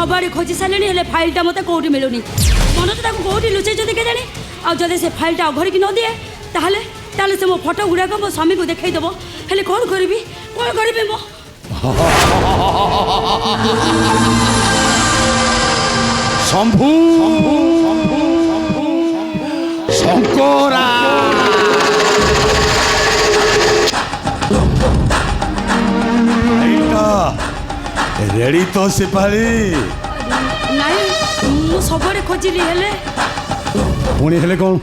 सबुआड़े खोजी सारे हेले फाइलटा मत कौटी मिलूनी मन तो कौटी लुचेई के जानी आदि से फाइलटा अघरिकी न दिए ताहले ताहले से मो फोटो गुड़ाक मो स्वामी को देखईदेव हेले कौन करी मो शंभू शंकरा रेडी तो सिपाही नहीं मु सबुआड़े खोजिली हेले पुणी हेले कौन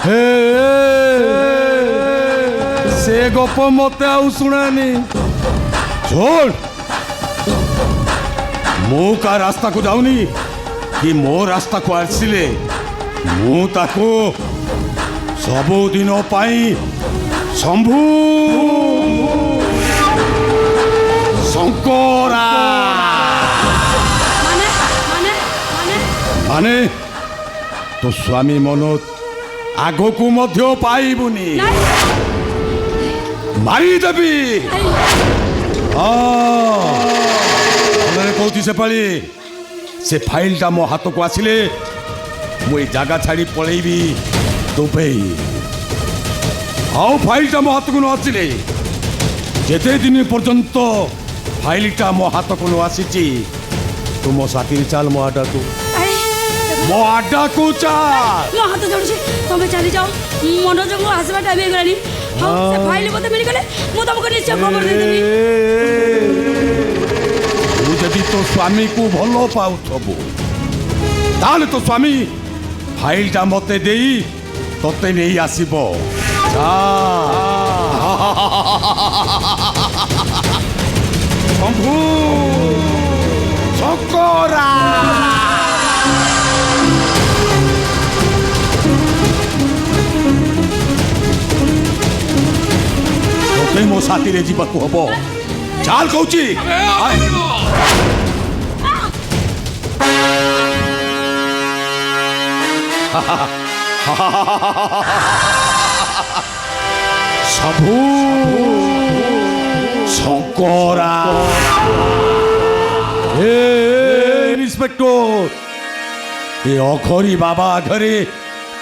हे से गप मत आउ शुणानी छोड़ मु का रास्ता को जाऊनी कि मो रास्ता को आसिले मु ताको सबु दिन पाई शंभू शंकरा माने माने माने माने तो स्वामी मनोज आगो को मध्य पाइबुनी मारी देवी कहती से पाली से फाइलटा मो हाथ को आसिले मुई जागा छाड़ी पलैबी दुबई आउ फाइलटा मो हाथ को न आसिले जेते दिन पर्यंत फाइलटा मो हाथ को न आसीची तुम मो साथी चाल मो आडा को मो आडा को चाल मो हाथ जोड़ुछी तुम चली जाओ मनोज को आसवा टाइम हो गलानी से फाइल मते मिल गले मु तुमको निश्चय खबर दे देबी तू जदि तो स्वामी को भलो पाउ थबो ताले तो स्वामी फाइलटा मते देई तते नहीं आसीबो जा शंभू शंकरा तते मो साथी रे जीवाकू हबो चाल कहूची शंभू शंकरा इंस्पेक्टर ये अखरी बाबा घरे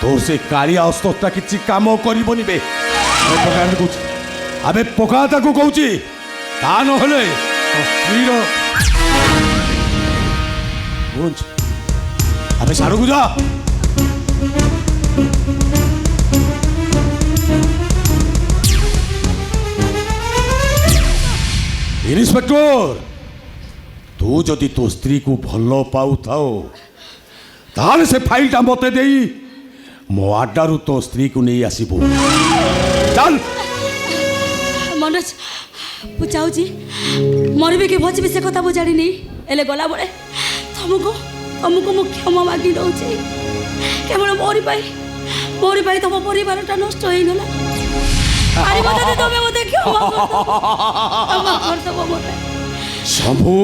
तो से कालिया अस्तता किछि काम करिबोनी बे पकाने को अबे पकाता को कहूची ता न हले स्त्रीर बुझ अबे सारू को जा इंस्पेक्टर तू जदि तो स्त्री को भल पाऊ थाओ ताले से फाइलटा मते देई मो आडारू तो स्त्री को नहीं आसीबो चल मनोज बुझाऊजी मरबे कि बचबे से कथा बुझाड़ी नहीं एले गला बड़े तुमको तुमको मु क्षमा मागी दउची केवल मोरी पाई तुम परिवारटा नष्ट हो गला अरे मते तुमे मते क्षमा कर दो मते शंभू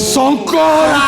शंकरा